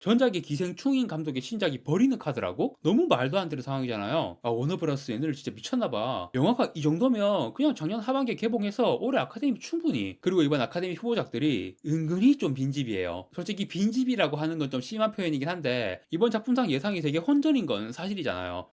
전작이 기생충인 감독의 신작이 버리는 카드라고? 너무 말도 안 되는 상황이잖아요. 아, 워너브라스 얘네들 진짜 미쳤나봐. 영화가 이 정도면 그냥 작년 하반기에 개봉해서 올해 아카데미 충분히. 그리고 이번 아카데미 후보작들이 은근히 좀 빈집이에요. 솔직히 빈집이라고 하는 건 좀 심한 표현이긴 한데 이번 작품상 예상이 되게 혼전인 건 사실이잖아요.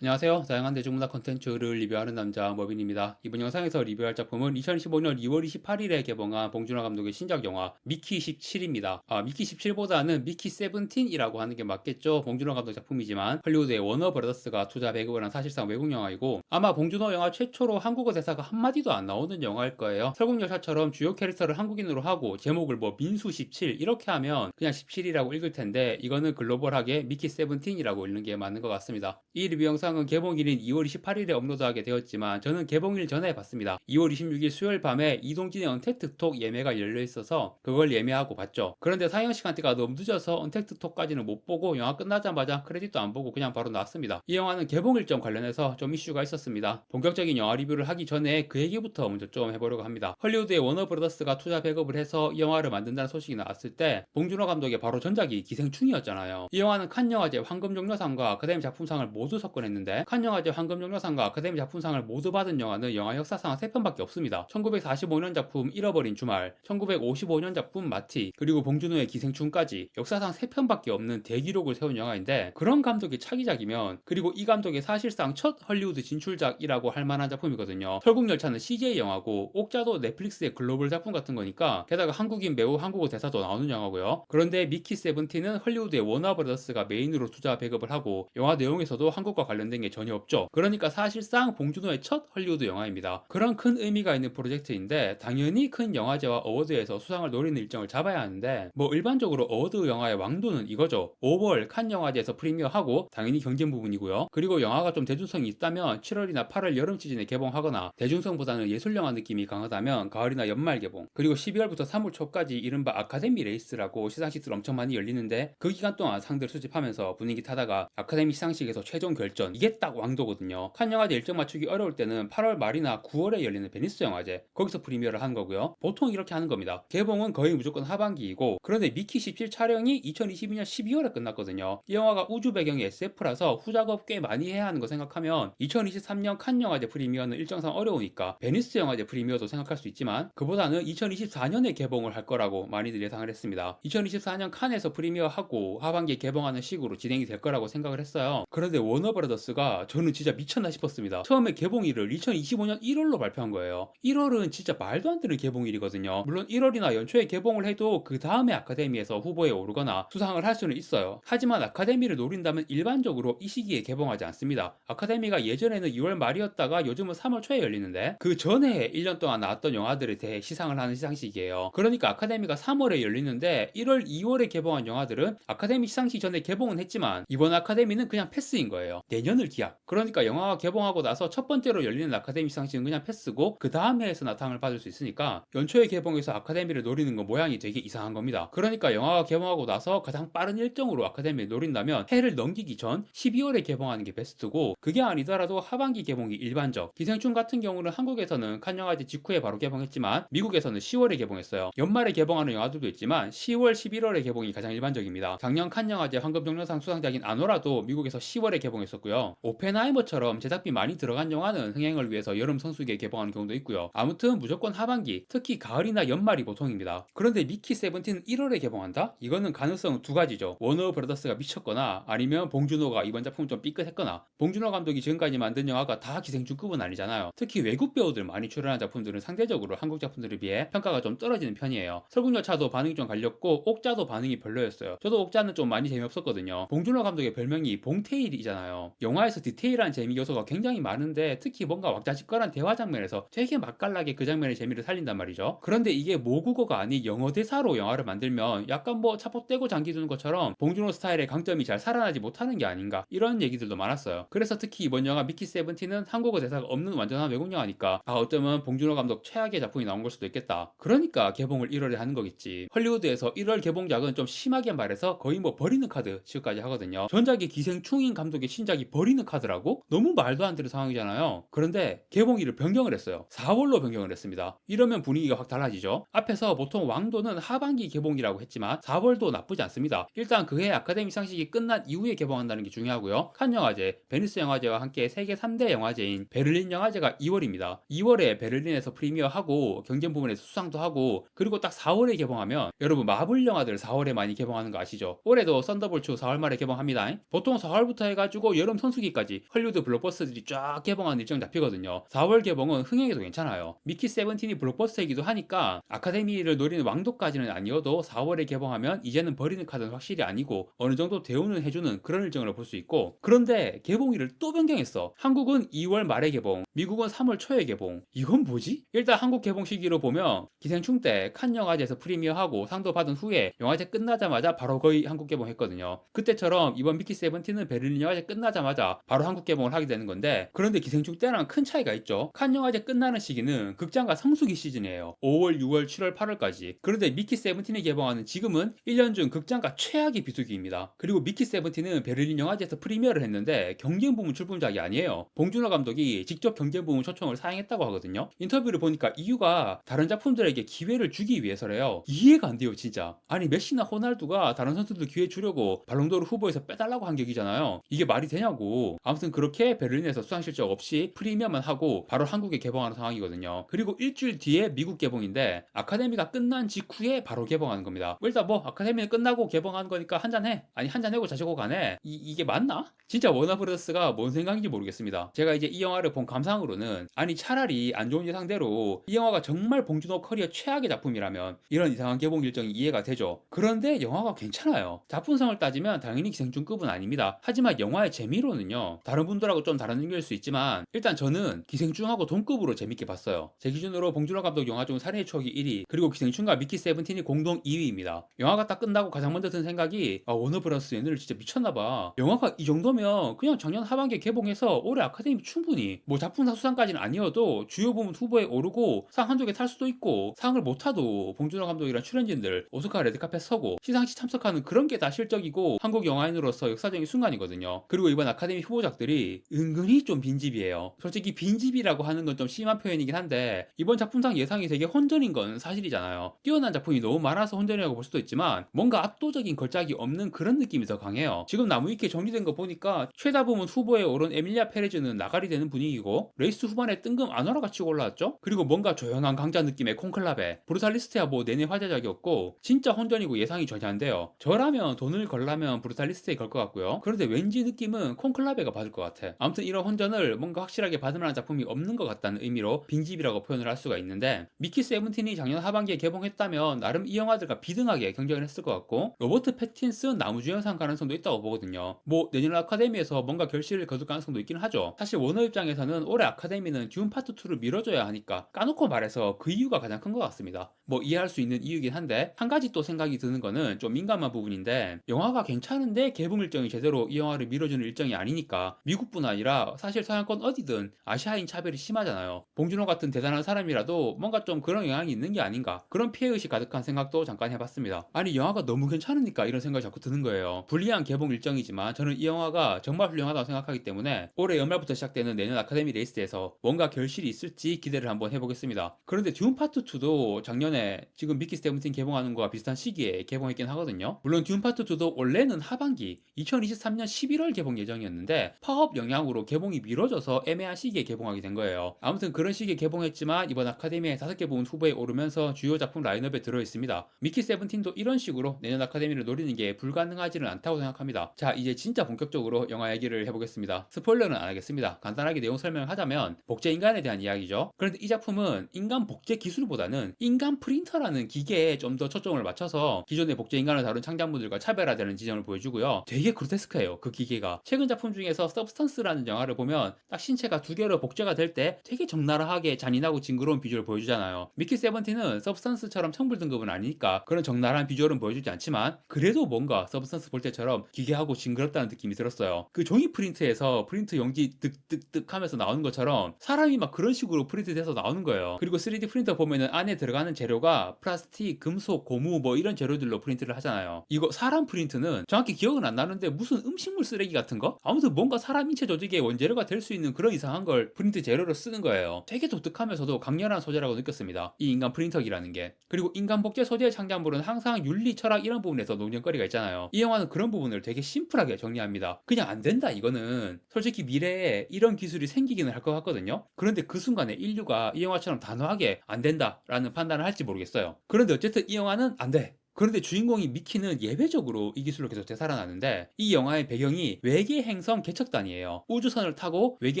안녕하세요. 다양한 대중문화 콘텐츠를 리뷰하는 남자 머빈입니다. 이번 영상에서 리뷰할 작품은 2015년 2월 28일에 개봉한 봉준호 감독의 신작 영화 미키 17입니다. 미키 17보다는 미키 세븐틴이라고 하는 게 맞겠죠. 봉준호 감독 작품이지만 헐리우드의 워너브라더스가 투자 배급을 한 사실상 외국 영화이고 아마 봉준호 영화 최초로 한국어 대사가 한마디도 안 나오는 영화일 거예요. 설국열차처럼 주요 캐릭터를 한국인으로 하고 제목을 뭐 민수 17 이렇게 하면 그냥 17이라고 읽을 텐데 이거는 글로벌하게 미키 세븐틴이라고 읽는 게 맞는 것 같습니다. 이 리뷰 영상은 개봉일인 2월 28일에 업로드하게 되었지만 저는 개봉일 전에 봤습니다. 2월 26일 수요일 밤에 이동진의 언택트 톡 예매가 열려 있어서 그걸 예매하고 봤죠. 그런데 상영 시간대가 너무 늦어서 언택트 톡까지는 못 보고 영화 끝나자마자 크레딧도 안 보고 그냥 바로 나왔습니다. 이 영화는 개봉 일정 관련해서 좀 이슈가 있었습니다. 본격적인 영화 리뷰를 하기 전에 그 얘기부터 먼저 좀 해보려고 합니다. 헐리우드의 워너브라더스가 투자 배급을 해서 이 영화를 만든다는 소식이 나왔을 때 봉준호 감독의 바로 전작이 기생충이었잖아요. 이 영화는 칸 영화제 황금종려상과 아카데미 작품상을 모두 석권했는데 칸 영화제 황금종려상과 아카데미 작품상을 모두 받은 영화는 영화 역사상 3편밖에 없습니다. 1945년 작품 잃어버린 주말, 1955년 작품 마티, 그리고 봉준호의 기생충까지 역사상 3편밖에 없는 대기록을 세운 영화인데 그런 감독의 차기작이면 그리고 이 감독의 사실상 첫 헐리우드 진출작이라고 할 만한 작품이거든요. 설국열차는 CJ 영화고 옥자도 넷플릭스의 글로벌 작품 같은 거니까 게다가 한국인 배우 한국어 대사도 나오는 영화고요. 그런데 미키 세븐틴은 헐리우드의 워너브라더스가 메인으로 투자 배급을 하고 영화 내용에서도 한국과 관련된 게 전혀 없죠. 그러니까 사실상 봉준호의 첫 헐리우드 영화입니다. 그런 큰 의미가 있는 프로젝트인데 당연히 큰 영화제와 어워드에서 수상을 노리는 일정을 잡아야 하는데 뭐 일반적으로 어워드 영화의 왕도는 이거죠. 5월 칸 영화제에서 프리미어하고 당연히 경쟁 부분이고요. 그리고 영화가 좀 대중성이 있다면 7월이나 8월 여름 시즌에 개봉하거나 대중성보다는 예술영화 느낌이 강하다면 가을이나 연말 개봉 그리고 12월부터 3월 초까지 이른바 아카데미 레이스라고 시상식들 엄청 많이 열리는데 그 기간 동안 상들 수집하면서 분위기 타다가 아카데미 시상식에서 최종 결전 이게 딱 왕도거든요. 칸 영화제 일정 맞추기 어려울 때는 8월 말이나 9월에 열리는 베니스 영화제 거기서 프리미어를 하는 거고요. 보통 이렇게 하는 겁니다. 개봉은 거의 무조건 하반기이고 그런데 미키 17 촬영이 2022년 12월에 끝났거든요. 이 영화가 우주 배경의 SF라서 후작업 꽤 많이 해야 하는 거 생각하면 2023년 칸 영화제 프리미어는 일정상 어려우니까 베니스 영화제 프리미어도 생각할 수 있지만 그보다는 2024년에 개봉을 할 거라고 많이들 예상을 했습니다. 2024년 칸에서 프리미어하고 하반기에 개봉하는 식으로 진행이 될 거라고 생각을 했어요. 그런데 워너브라더스가 저는 진짜 미쳤나 싶었습니다. 처음에 개봉일을 2025년 1월로 발표한 거예요. 1월은 진짜 말도 안 되는 개봉일이거든요. 물론 1월이나 연초에 개봉을 해도 그 다음에 아카데미에서 후보에 오르거나 수상을 할 수는 있어요. 하지만 아카데미를 노린다면 일반적으로 이 시기에 개봉하지 않습니다. 아카데미가 예전에는 2월 말이었다가 요즘은 3월 초에 열리는데 그 전에 1년 동안 나왔던 영화들에 대해 시상을 하는 시상식이에요. 그러니까 아카데미가 3월에 열리는데 1월, 2월에 개봉한 영화들은 아카데미 시상식 전에 개봉은 했지만 이번 아카데미는 그냥 패스인 거예요. 내년을 기약. 그러니까 영화가 개봉하고 나서 첫 번째로 열리는 아카데미 시상식은 그냥 패스고 그 다음 해에서 나상을 받을 수 있으니까 연초에 개봉해서 아카데미를 노리는 건 모양이 되게 이상한 겁니다. 그러니까 영화가 개봉하고 나서 가장 빠른 일정으로 아카데미를 노린다면 해를 넘기기 전 12월에 개봉하는 게 베스트고 그게 아니더라도 하반기 개봉이 일반적. 기생충 같은 경우는 한국에서는 칸 영화제 직후에 바로 개봉했지만 미국에서는 10월에 개봉했어요. 연말에 개봉하는 영화들도 있지만 10월, 11월에 개봉이 가장 일반적입니다. 작년 칸 영화제 황금종려상 수상작인 아노라도 미국에서 10월에 개봉했었고요. 오펜하이머처럼 제작비 많이 들어간 영화는 흥행을 위해서 여름 성수기에 개봉하는 경우도 있고요. 아무튼 무조건 하반기, 특히 가을이나 연말이 보통입니다. 그런데 미키 세븐틴은 1월에 개봉한다? 이거는 가능성은 두 가지죠. 워너 브라더스가 미쳤거나 아니면 봉준호가 이번 작품 좀 삐끗했거나 봉준호 감독이 지금까지 만든 영화가 다 기생충급은 아니잖아요. 특히 외국 배우들 많이 출연한 작품들은 상대적으로 한국 작품들에 비해 평가가 좀 떨어지는 편이에요. 설국열차도 반응이 좀 갈렸고 옥자도 반응이 별로였어요. 저도 옥자는 좀 많이 재미없었거든요. 봉준호 감독의 별명이 봉테일이잖아요. 영화에서 디테일한 재미 요소가 굉장히 많은데 특히 뭔가 왁자지껄한 대화 장면에서 되게 맛깔나게 그 장면의 재미를 살린단 말이죠. 그런데 이게 모국어가 아닌 영어 대사로 영화를 만들면 약간 뭐 차포 떼고 장기 두는 것처럼 봉준호 스타일의 강점이 잘 살아나지 못하는 게 아닌가 이런 얘기들도 많았어요. 그래서 특히 이번 영화 미키 세븐틴은 한국어 대사가 없는 완전한 외국 영화니까 어쩌면 봉준호 감독 최악의 작품이 나온 걸 수도 있겠다. 그러니까 개봉을 1월에 하는 거겠지. 헐리우드에서 1월 개봉작은 좀 심하게 말해서 거의 뭐 버리는 카드 취급까지 하거든요. 전작이 기생충인 감독의 신작이 버리는 카드라고? 너무 말도 안 되는 상황이잖아요. 그런데 개봉일을 변경을 했어요. 4월로 변경을 했습니다. 이러면 분위기가 확 달라지죠. 앞에서 보통 왕도는 하반기 개봉이라고 했지만 4월도 나쁘지 않습니다. 일단 그해 아카데미 시상식이 끝난 이후에 개봉한다는 게 중요하고요. 칸 영화제, 베니스 영화제와 함께 세계 3대 영화제인 베를린 영화제가 2월입니다. 2월에 베를린에서 프리미어하고 경쟁 부문에서 수상도 하고 그리고 딱 4월에 개봉하면 여러분 마블 영화들 4월에 많이 개봉하는 거 아시죠? 올해도 썬더볼츠 4월 말에 개봉합니다. 보통 4월부터 해가지고 여름 성수기까지 헐리우드 블록버스터들이 쫙 개봉하는 일정 잡히거든요. 4월 개봉은 흥행에도 괜찮아요. 미키 세븐틴이 블록버스터이기도 하니까 아카데미를 노리는 왕도까지는 아니어도 4월에 개봉하면 이제는 버리는 카드는 확실히 아니고 어느 정도 대우는 해주는 그런 일정을 볼 수 있고 그런데 개봉일을 또 변경했어. 한국은 2월 말에 개봉, 미국은 3월 초에 개봉. 이건 뭐지? 일단 한국 개봉 시기로 보면 기생충 때 칸 영화제에서 프리미어하고 상도 받은 후에 영화제 끝나자마자 바로 거의 한국 개봉했거든요. 그때처럼 이번 미키 세븐틴은 베를린 영화제 끝나자마자 바로 한국 개봉을 하게 되는 건데 그런데 기생충 때랑 큰 차이가 있죠. 칸 영화제 끝나는 시기는 극장과 성수기 시즌이에요. 5월, 6월, 7월, 8월까지. 그런데 미키 세븐틴이 개봉하는 지금은 1년 중 극장과 최악의 비수기입니다. 그리고 미키 세븐틴은 베를린 영화제에서 프리미어를 했는데 경쟁 부문 출품작이 아니에요. 봉준호 감독이 직접 경쟁 부문 초청을 사양했다고 하거든요. 인터뷰를 보니까 이유가 다른 작품들에게 기회를 주기 위해서래요. 이해가 안 돼요, 진짜. 아니 메시나 호날두가 다른 선수들 기회 주려고 발롱도르 후보에서 빼달라고 한 격이잖아요. 이게 말이 되냐고. 아무튼 그렇게 베를린에서 수상 실적 없이 프리미어만 하고 바로 한국에 개봉하는 상황이거든요. 그리고 일주일 뒤에 미국 개봉인데 아카데미가 끝난 직후에 바로 개봉하는 겁니다. 일단 뭐 아카데미는 끝나고 개봉하는 거니까 한잔 해. 아니 한잔 해고 자시고 가네. 이게 맞나? 진짜 워너브라더스가 뭔 생각인지 모르겠습니다. 제가 이제 이 영화를 본 감상으로는 아니 차라리 안 좋은 예상대로 이 영화가 정말 봉준호 커리어 최악의 작품이라면 이런 이상한 개봉 일정이 이해가 되죠. 그런데 영화가 괜찮아요. 작품성을 따지면 당연히 기생충급은 아닙니다. 하지만 영화의 재미로는요. 다른 분들하고 좀 다른 의견일 수 있지만 일단 저는 기생충하고 동급으로 재밌게 봤어요. 제 기준으로 봉준호 감독 영화 중 살인의 추억이 1위 그리고 기생충과 미키 세븐틴이 공동 2위입니다. 영화가 딱 끝나고 가장 먼저 든 생각이 워너브라더스 얘네들 진짜 미쳤나봐. 영화가 이 정도면 그냥 작년 하반기에 개봉해서 올해 아카데미 충분히 뭐 작품상 수상까지는 아니어도 주요 부문 후보에 오르고 상 한두 개 탈 수도 있고 상을 못 타도 봉준호 감독이랑 출연진들 오스카 레드카펫 서고 시상식 참석하는 그런 게 다 실적이고 한국 영화인으로서 역사적인 순간이거든요. 그리고 이번 아카데미 후보작들이 은근히 좀 빈집이에요. 솔직히 빈집이라고 하는 건 좀 심한 표현이긴 한데 이번 작품상 예상이 되게 혼전인 건 사실이잖아요. 뛰어난 작품이 너무 많아서 혼전이라고 볼 수도 있지만 뭔가 압도적인 걸작이 없는 그런 느낌이 더 강해요. 지금 나무위키에 정리된 거 보니까 최다 부문 후보에 오른 에밀리아 페레즈는 나가리 되는 분위기고 레이스 후반에 뜬금 아노라가 치고 올라왔죠. 그리고 뭔가 조용한 강자 느낌의 콘클라베, 브루탈리스트야 뭐 내내 화제작이었고 진짜 혼전이고 예상이 전혀 안 돼요. 저라면 돈을 걸라면 브루탈리스트에 걸 것 같고요. 그런데 왠지 느낌은 콘클라베가 받을 것 같아. 아무튼 이런 혼전을 뭔가 확실하게 받을 만한 작품이 없는 것 같다는 의미로 빈집이라고 표현을 할 수가 있는데 미키 세븐틴이 작년 하반기에 개봉했다면 나름 이 영화들과 비등하게 경쟁을 했을 것 같고 로버트 패틴슨 나무주연상 가능성도 있다고 보거든요. 뭐 내년 아카데미에서 뭔가 결실을 거둘 가능성도 있긴 하죠. 사실 워너 입장에서는 올해 아카데미는 듄 파트 2를 미뤄줘야 하니까 까놓고 말해서 그 이유가 가장 큰 것 같습니다. 뭐 이해할 수 있는 이유긴 한데 한 가지 또 생각이 드는 거는 좀 민감한 부분인데 영화가 괜찮은데 개봉 일정이 제대로 이 영화를 밀어주는 일정이 아니니까 미국뿐 아니라 사실 서양권 어디든 아시아인 차별이 심하잖아요. 봉준호 같은 대단한 사람이라도 뭔가 좀 그런 영향이 있는 게 아닌가 그런 피해의식 가득한 생각도 잠깐 해봤습니다. 아니 영화가 너무 괜찮으니까 이런 생각이 자꾸 드는 거예요. 불리한 개봉 일정이지만 저는 이 영화가 정말 훌륭하다고 생각하기 때문에 올해 연말부터 시작되는 내년 아카데미 레이스에서 뭔가 결실이 있을지 기대를 한번 해보겠습니다. 그런데 듄 파트 2도 작년에 지금 미키 세븐틴 개봉하는 거와 비슷한 시기에 개봉했긴 하거든요. 물론 듄 파트 2도 원래는 하반기 2023년 11월 개봉 예정이었는데 파업 영향으로 개봉이 미뤄져서 애매한 시기에 개봉하게 된 거예요. 아무튼 그런 시기에 개봉했지만 이번 아카데미에 5개 부문 후보에 오르면서 주요 작품 라인업에 들어있습니다. 미키 세븐틴도 이런 식으로 내년 아카데미를 노리는 게 불가능하지는 않다고 생각합니다. 자 이제 진짜 본격적으로 영화 얘기를 해보겠습니다. 스포일러는 안 하겠습니다. 간단하게 내용 설명을 하자면 복제인간에 대한 이야기죠. 그런데 이 작품은 인간 복제 기술보다는 인간 프린터라는 기계에 좀 더 초점을 맞춰서 기존의 복제인간을 다룬 창작물들과 차별화되는 지점을 보여주고요. 되게 그로테스크해요. 그 기계가. 최근 작품 중에서 서브스턴스라는 영화를 보면 딱 신체가 두 개로 복제가 될 때 되게 적나라하게 잔인하고 징그러운 비주얼을 보여주잖아요. 미키 세븐틴은 서브스턴스처럼 청불 등급은 아니니까 그런 적나라한 비주얼은 보여주지 않지만 그래도 뭔가 서브스턴스 볼 때처럼 기괴하고 징그럽다는 느낌이 들었어요. 그 종이 프린트에서 프린트 용지 득득득 하면서 나오는 것처럼 사람이 막 그런 식으로 프린트돼서 나오는 거예요. 그리고 3D 프린터 보면은 안에 들어가는 재료가 플라스틱, 금속, 고무 뭐 이런 재료들로 프린트를 하잖아요. 이거 사람 프린트는 정확히 기억은 안 나는데 무슨 음식물 쓰레기 같은 거? 아무튼 뭔가 사람 인체 조직의 원재료가 될 수 있는 그런 이상한 걸 프린트 재료로 쓰는 거예요. 되게 독특하면서도 강렬한 소재라고 느꼈습니다. 이 인간 프린터기라는 게. 그리고 인간 복제 소재의 창작물은 항상 윤리, 철학 이런 부분에서 논쟁거리가 있잖아요. 이 영화는 그런 부분을 되게 심플하게 정리합니다. 그냥 안 된다 이거는. 솔직히 미래에 이런 기술이 생기기는 할 것 같거든요. 그런데 그 순간에 인류가 이 영화처럼 단호하게 안 된다라는 판단을 할지 모르겠어요. 그런데 어쨌든 이 영화는 안 돼. 그런데 주인공이 미키는 예외적으로 이 기술로 계속 되살아나는데 이 영화의 배경이 외계 행성 개척단이에요. 우주선을 타고 외계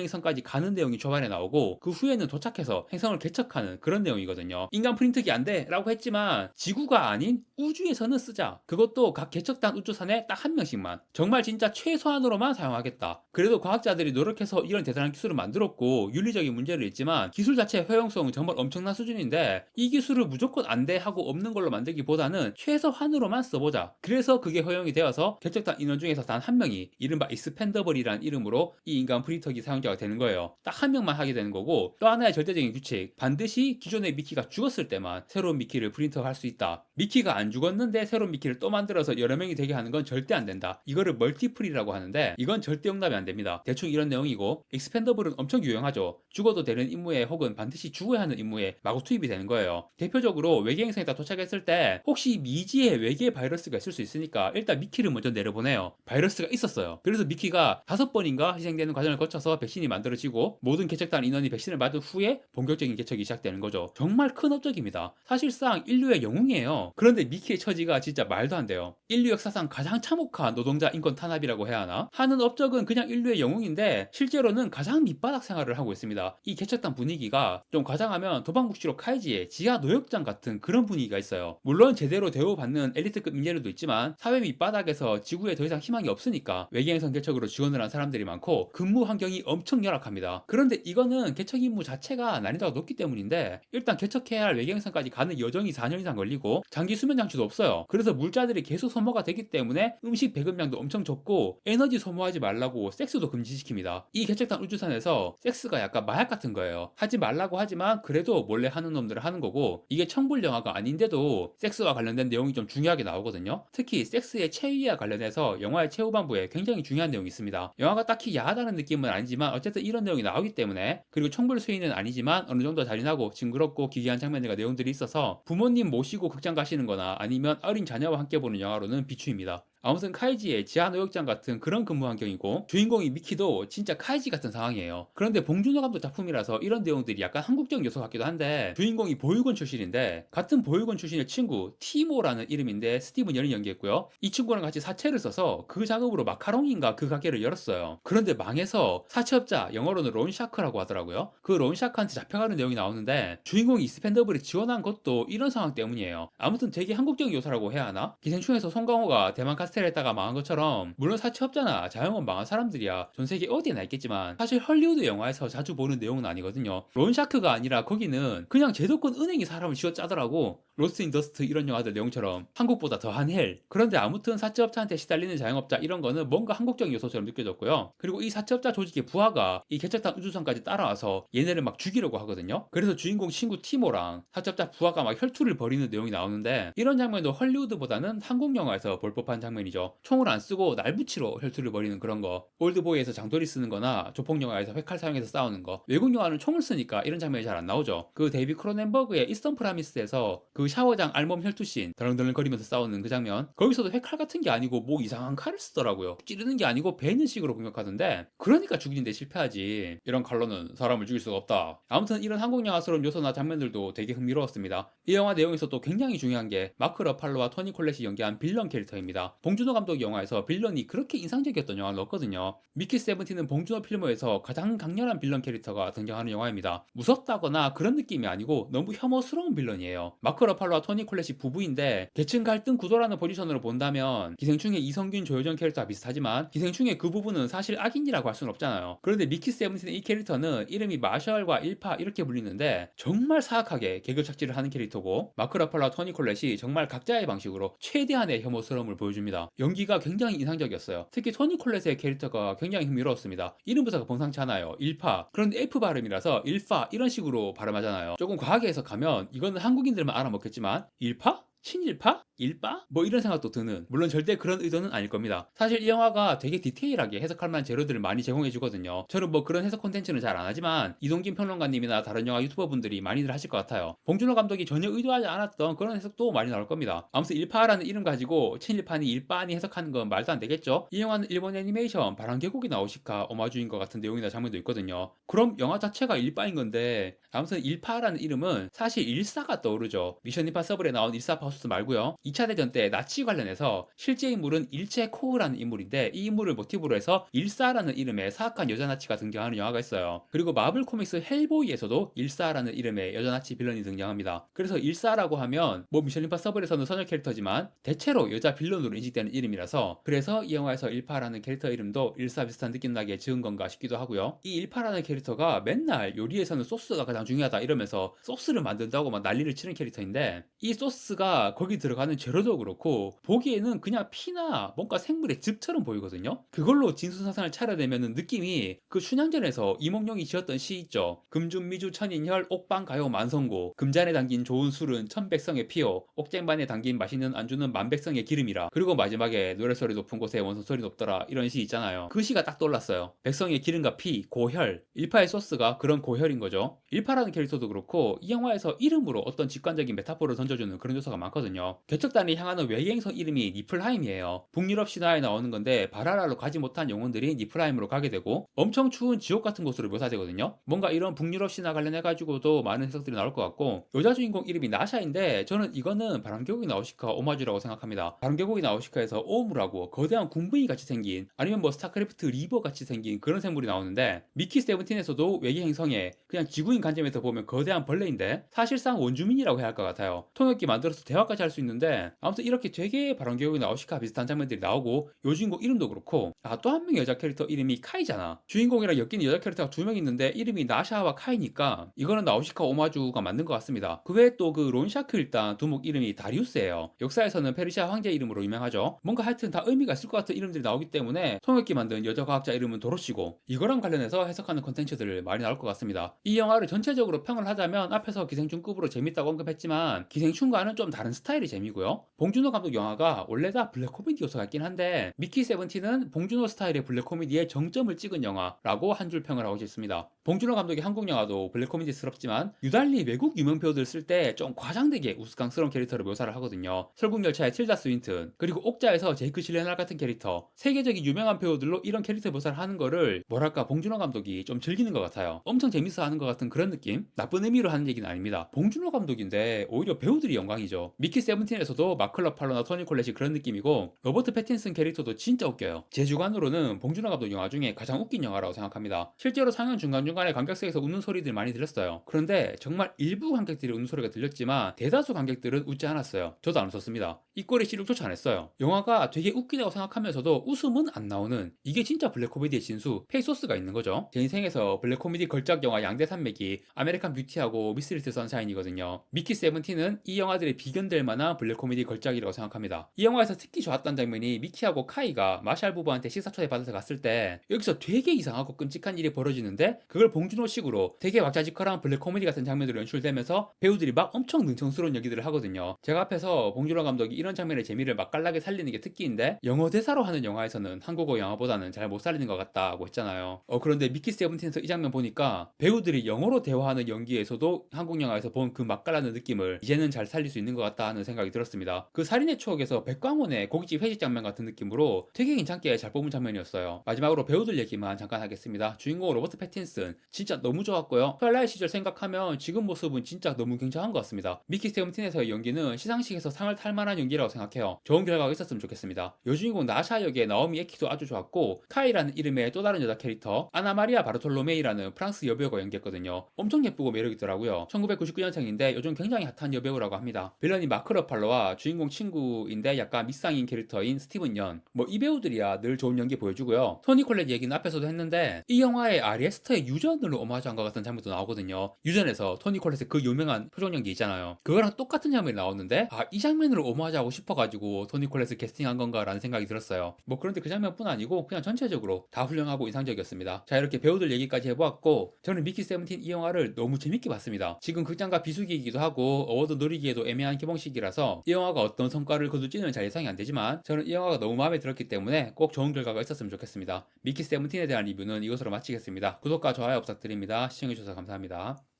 행성까지 가는 내용이 초반에 나오고 그 후에는 도착해서 행성을 개척하는 그런 내용이거든요. 인간 프린트기 안 돼! 라고 했지만 지구가 아닌 우주에서는 쓰자. 그것도 각 개척단 우주선에 딱 한 명씩만. 정말 진짜 최소한으로만 사용하겠다. 그래도 과학자들이 노력해서 이런 대단한 기술을 만들었고 윤리적인 문제를 있지만 기술 자체의 허용성은 정말 엄청난 수준인데 이 기술을 무조건 안 돼 하고 없는 걸로 만들기보다는 최소한으로만 써보자. 그래서 그게 허용이 되어서 개척단 인원 중에서 단 한 명이 이른바 익스펜더블이라는 이름으로 이 인간 프린터기 사용자가 되는 거예요. 딱 한 명만 하게 되는 거고 또 하나의 절대적인 규칙. 반드시 기존의 미키가 죽었을 때만 새로운 미키를 프린터할 수 있다. 미키가 안 죽었는데 새로운 미키를 또 만들어서 여러 명이 되게 하는 건 절대 안 된다. 이거를 멀티플이라고 하는데 이건 절대 용납이 안 됩니다. 대충 이런 내용이고 익스펜더블은 엄청 유용하죠. 죽어도 되는 임무에 혹은 반드시 죽어야 하는 임무에 마구 투입이 되는 거예요. 대표적으로 외계 행성에 딱 도착했을 때 혹시 미지에 외계 바이러스가 있을 수 있으니까 일단 미키를 먼저 내려보내요. 바이러스가 있었어요. 그래서 미키가 5번인가 희생되는 과정을 거쳐서 백신이 만들어지고 모든 개척단 인원이 백신을 맞은 후에 본격적인 개척이 시작되는 거죠. 정말 큰 업적입니다. 사실상 인류의 영웅이에요. 그런데 미키의 처지가 진짜 말도 안 돼요. 인류 역사상 가장 참혹한 노동자 인권 탄압이라고 해야 하나? 하는 업적은 그냥 인류의 영웅인데 실제로는 가장 밑바닥 생활을 하고 있습니다. 이 개척단 분위기가 좀 과장하면 도박묵시로 카이지의 지하 노역장 같은 그런 분위기가 있어요. 물론 제대로 대우받는 엘리트급 인재들도 있지만 사회 밑바닥에서 지구에 더 이상 희망이 없으니까 외계행성 개척으로 지원을 한 사람들이 많고 근무 환경이 엄청 열악합니다. 그런데 이거는 개척 임무 자체가 난이도가 높기 때문인데 일단 개척해야 할 외계행성까지 가는 여정이 4년 이상 걸리고 장기 수면 장치도 없어요. 그래서 물자들이 계속 소모가 되기 때문에 음식 배급량도 엄청 적고 에너지 소모하지 말라고 섹스도 금지시킵니다. 이 개척단 우주선에서 섹스가 약간 마약 같은 거예요. 하지 말라고 하지만 그래도 몰래 하는 놈들은 하는 거고 이게 청불 영화가 아닌데도 섹스와 관련된 내용이 좀 중요하게 나오거든요. 특히 섹스의 체위와 관련해서 영화의 최후반부에 굉장히 중요한 내용이 있습니다. 영화가 딱히 야하다는 느낌은 아니지만 어쨌든 이런 내용이 나오기 때문에 그리고 청불 수위는 아니지만 어느 정도 잔인하고 징그럽고 기괴한 장면들과 내용들이 있어서 부모님 모시고 극장 가시는 거나 아니면 어린 자녀와 함께 보는 영화로는 비추입니다. 아무튼 카이지의 지하노역장 같은 그런 근무 환경이고 주인공이 미키도 진짜 카이지 같은 상황이에요. 그런데 봉준호 감독 작품이라서 이런 내용들이 약간 한국적 요소 같기도 한데 주인공이 보육원 출신인데 같은 보육원 출신의 친구 티모라는 이름인데 스티븐 연이 연기했고요. 이 친구랑 같이 사채를 써서 그 작업으로 마카롱인가 그 가게를 열었어요. 그런데 망해서 사채업자 영어로는 론샤크라고 하더라고요. 그 론샤크한테 잡혀가는 내용이 나오는데 주인공이 익스펜더블에 지원한 것도 이런 상황 때문이에요. 아무튼 되게 한국적인 요소라고 해야 하나? 기생충에서 송강호가 대만 카스텔에다가 망한 것처럼 물론 사채업자나 자영업 망한 사람들이야 전 세계 어디에나 있겠지만 사실 헐리우드 영화에서 자주 보는 내용은 아니거든요. 론샤크가 아니라 거기는 그냥 제도권 은행이 사람을 쥐어짜더라고. 로스트 인더스트 이런 영화들 내용처럼 한국보다 더한 헬. 그런데 아무튼 사채업자한테 시달리는 자영업자 이런 거는 뭔가 한국적인 요소처럼 느껴졌고요. 그리고 이 사채업자 조직의 부하가 이 개척단 우주선까지 따라와서 얘네를 막 죽이려고 하거든요. 그래서 주인공 친구 티모랑 사채업자 부하가 막 혈투를 벌이는 내용이 나오는데 이런 장면도 헐리우드보다는 한국 영화에서 볼 법한 장면이죠. 총을 안 쓰고 날붙이로 혈투를 벌이는 그런 거. 올드보이에서 장도리 쓰는 거나 조폭 영화에서 회칼 사용해서 싸우는 거. 외국 영화는 총을 쓰니까 이런 장면이 잘 안 나오죠. 그 데이비 크로넨버그의 이스턴 프라미스에서 그 샤워장 알몸 혈투씬 덜렁덜렁 거리면서 싸우는 그 장면. 거기서도 회칼 같은 게 아니고 뭐 이상한 칼을 쓰더라고요. 찌르는 게 아니고 베는 식으로 공격하던데 그러니까 죽이는데 실패하지. 이런 칼로는 사람을 죽일 수가 없다. 아무튼 이런 한국 영화스러운 요소나 장면들도 되게 흥미로웠습니다. 이 영화 내용에서 또 굉장히 중요한 게 마크 러팔로와 토니 콜렛이 연기한 빌런 캐릭터입니다. 봉준호 감독 영화에서 빌런이 그렇게 인상적이었던 영화를 넣었거든요. 미키 세븐틴은 봉준호 필모에서 가장 강렬한 빌런 캐릭터가 등장하는 영화입니다. 무섭다거나 그런 느낌이 아니고 너무 혐오스러운 빌런이에요. 마크 러팔로와 토니 콜렛이 부부인데 계층 갈등 구도라는 포지션으로 본다면 기생충의 이성균 조효정 캐릭터와 비슷하지만 기생충의 그 부분은 사실 악인이라고 할 수는 없잖아요. 그런데 미키 세븐틴의 이 캐릭터는 이름이 마셜과 일파 이렇게 불리는데 정말 사악하게 계급 착취를 하는 캐릭터고 마크 러팔로와 토니 콜렛이 정말 각자의 방식으로 최대한의 혐오스러움을 보여줍니다. 좋았습니다. 연기가 굉장히 인상적이었어요. 특히 토니 콜렛의 캐릭터가 굉장히 흥미로웠습니다. 이름부터가 범상치 않아요. 일파. 그런데 F 발음이라서 일파 이런 식으로 발음하잖아요. 조금 과하게 해석하면 이거는 한국인들만 알아먹겠지만 일파? 친일파? 일파? 뭐 이런 생각도 드는, 물론 절대 그런 의도는 아닐 겁니다. 사실 이 영화가 되게 디테일하게 해석할 만한 재료들을 많이 제공해 주거든요. 저는 뭐 그런 해석 콘텐츠는 잘 안 하지만 이동진 평론가님이나 다른 영화 유튜버 분들이 많이들 하실 것 같아요. 봉준호 감독이 전혀 의도하지 않았던 그런 해석도 많이 나올 겁니다. 아무튼 일파라는 이름 가지고 친일파니 일파니 해석하는 건 말도 안 되겠죠? 이 영화는 일본 애니메이션 바람계곡이 나오시카 오마주인 것 같은 내용이나 장면도 있거든요. 그럼 영화 자체가 일파인 건데, 아무튼 일파라는 이름은 사실 일사가 떠오르죠. 미션 임파서블에 나온 일사 파우스트 말고요. 2차 대전 때 나치 관련해서 실제 인물은 일체 코흐라는 인물인데, 이 인물을 모티브로 해서 일사라는 이름의 사악한 여자 나치가 등장하는 영화가 있어요. 그리고 마블 코믹스 헬보이에서도 일사라는 이름의 여자 나치 빌런이 등장합니다. 그래서 일사라고 하면 뭐 미션 임파서블에서는 소녀 캐릭터지만 대체로 여자 빌런으로 인식되는 이름이라서, 그래서 이 영화에서 일파라는 캐릭터 이름도 일사 비슷한 느낌 나게 지은 건가 싶기도 하고요. 이 일파라는 캐릭터가 맨날 요리에서는 소스가 가장 중요하다 이러면서 소스를 만든다고 막 난리를 치는 캐릭터인데, 이 소스가 거기 들어가는 재료도 그렇고 보기에는 그냥 피나 뭔가 생물의 즙처럼 보이거든요. 그걸로 진수성찬을 차려내면 느낌이 그 춘향전에서 이몽룡이 지었던 시 있죠. 금준미주 천인혈 옥방가요 만성고, 금잔에 담긴 좋은 술은 천백성의 피요, 옥쟁반에 담긴 맛있는 안주는 만백성의 기름이라. 그리고 마지막에 노래소리 높은 곳에 원소소리 높더라, 이런 시 있잖아요. 그 시가 딱 떠올랐어요. 백성의 기름과 피, 고혈. 일파의 소스가 그런 고혈인 거죠. 일파라는 캐릭터도 그렇고 이 영화에서 이름으로 어떤 직관적인 메타포를 던져주는 그런 요소가 많거든요. 개척단이 향하는 외계행성 이름이 니플하임이에요. 북유럽 신화에 나오는 건데 바라라로 가지 못한 영혼들이 니플하임으로 가게 되고 엄청 추운 지옥 같은 곳으로 묘사되거든요. 뭔가 이런 북유럽 신화 관련해가지고도 많은 해석들이 나올 것 같고, 여자 주인공 이름이 나샤인데 저는 이거는 바람계곡이 나우시카 오마주라고 생각합니다. 바람계곡이 나우시카에서 오무라고 거대한 군부인 같이 생긴, 아니면 뭐 스타크래프트 리버 같이 생긴 그런 생물이 나오는데, 미키 세븐틴에서도 외계행성에 그냥 지구인 관점에서 보면 거대한 벌레인데 사실상 원주민이라고 해야 할 것 같아요. 통역기 만들어서 대화까지 할 수 있는데, 아무튼 이렇게 되게 바람계곡이 나우시카 비슷한 장면들이 나오고, 요 주인공 이름도 그렇고, 또 한 명의 여자 캐릭터 이름이 카이잖아. 주인공이랑 엮이는 여자 캐릭터가 두 명 있는데 이름이 나샤와 카이니까 이거는 나우시카 오마주가 맞는 것 같습니다. 그 외에 또 그 론샤크 일단 두목 이름이 다리우스예요. 역사에서는 페르시아 황제 이름으로 유명하죠. 뭔가 하여튼 다 의미가 있을 것 같은 이름들이 나오기 때문에 통역기 만든 여자 과학자 이름은 도로시고, 이거랑 관련해서 해석하는 콘텐츠들 많이 나올 것 같습니다. 이 영화를 전체적으로 평을 하자면 앞에서 기생충급으로 재밌다고 언급했지만 기생충과는 좀 다른 스타일의 재미고요. 봉준호 감독 영화가 원래 다 블랙 코미디 요소가 있긴 한데, 미키 세븐틴은 봉준호 스타일의 블랙 코미디에 정점을 찍은 영화라고 한 줄 평을 하고 싶습니다. 봉준호 감독의 한국 영화도 블랙 코미디스럽지만 유달리 외국 유명 배우들 쓸 때 좀 과장되게 우스꽝스러운 캐릭터를 묘사를 하거든요. 설국열차의 틸다 스윈튼, 그리고 옥자에서 제이크 실레날 같은 캐릭터, 세계적인 유명한 배우들로 이런 캐릭터 묘사를 하는 거를 뭐랄까 봉준호 감독이 좀 즐기는 것 같아요. 엄청 재밌어 하는 것 같은 그런 느낌? 나쁜 의미로 하는 얘기는 아닙니다. 봉준호 감독인데 오히려 배우들이 영광이죠. 미키 세븐틴에서도 마크 러팔로나 토니 콜렛이 그런 느낌이고, 로버트 패틴슨 캐릭터도 진짜 웃겨요. 제 주관으로는 봉준호 감독 영화 중에 가장 웃긴 영화라고 생각합니다. 실제로 상영 중간중간에 관객석에서 웃는 소리들 많이 들렸어요. 그런데 정말 일부 관객들이 웃는 소리가 들렸지만 대다수 관객들은 웃지 않았어요. 저도 안 웃었습니다. 입꼬리 씨름조차 안 했어요. 영화가 되게 웃기다고 생각하면서도 웃음은 안 나오는, 이게 진짜 블랙 코미디의 진수, 페이소스가 있는 거죠. 제 인생에서 블랙 코미디 걸작 영화 양대 산맥이 아메리칸 뷰티하고 미스 리트 선샤인이거든요. 미키 세븐틴은 이 영화들이 비견될 만한 블랙 코미디 걸작이라고 생각합니다. 이 영화에서 특히 좋았던 장면이 미키하고 카이가 마샬 부부한테 식사 초대받아서 갔을 때 여기서 되게 이상하고 끔찍한 일이 벌어지는데, 그걸 봉준호식으로 되게 왁자지껄한 블랙 코미디 같은 장면으로 연출되면서 배우들이 막 엄청 능청스러운 연기들을 하거든요. 제가 앞에서 봉준호 감독이 이런 장면의 재미를 맛깔나게 살리는 게 특기인데, 영어 대사로 하는 영화에서는 한국어 영화보다는 잘 못 살리는 것 같다고 했잖아요. 그런데 미키 세븐틴에서 이 장면 보니까 배우들이 영어로 대화하는 연기에서도 한국 영화에서 본 그 맛깔나는 느낌을 이제는 잘 살릴 수 있는 것 같다 하는 생각이 들었습니다. 그 살인의 추억에서 백광원의 고깃집 회식 장면 같은 느낌으로 되게 괜찮게 잘 뽑은 장면이었어요. 마지막으로 배우들 얘기만 잠깐 하겠습니다. 주인공 로버트 패틴슨 진짜 너무 좋았고요. 트와일라이트 시절 생각하면 지금 모습은 진짜 너무 굉장한 것 같습니다. 미키 세븐틴에서의 연기는 시상식에서 상을 탈 만한 연기라고 생각해요. 좋은 결과가 있었으면 좋겠습니다. 여주인공 나샤 역의 나오미 에키도 아주 좋았고, 카이라는 이름의 또 다른 여자 캐릭터 아나마리아 바르톨로메이라는 프랑스 여배우가 연기했거든요. 엄청 예쁘고 매력있더라고요. 1999년생인데 요즘 굉장히 핫한 여배우라고 합니다. 빌런이 배우인 마크 러팔로와 주인공 친구인데 약간 미쌍인 캐릭터인 스티븐 연, 뭐 이 배우들이야 늘 좋은 연기 보여주고요. 토니 콜렛 얘기는 앞에서도 했는데 이 영화에 아리에스터의 유전을 오마주한 것 같은 장면도 나오거든요. 유전에서 토니 콜렛의 그 유명한 표정 연기 있잖아요. 그거랑 똑같은 장면이 나오는데 이 장면을 오마주하고 싶어가지고 토니 콜렛을 캐스팅한 건가라는 생각이 들었어요. 뭐 그런데 그 장면뿐 아니고 그냥 전체적으로 다 훌륭하고 인상적이었습니다. 자, 이렇게 배우들 얘기까지 해보았고 저는 미키 세븐틴 이 영화를 너무 재밌게 봤습니다. 지금 극장과 비수기이기도 하고 어워드 노리기에도 애매한 개봉시기라서 이 영화가 어떤 성과를 거둘지는 잘 예상이 안 되지만 저는 이 영화가 너무 마음에 들었기 때문에 꼭 좋은 결과가 있었으면 좋겠습니다. 미키 세븐틴에 대한 리뷰는 이것으로 마치겠습니다. 구독과 좋아요 부탁드립니다. 시청해주셔서 감사합니다.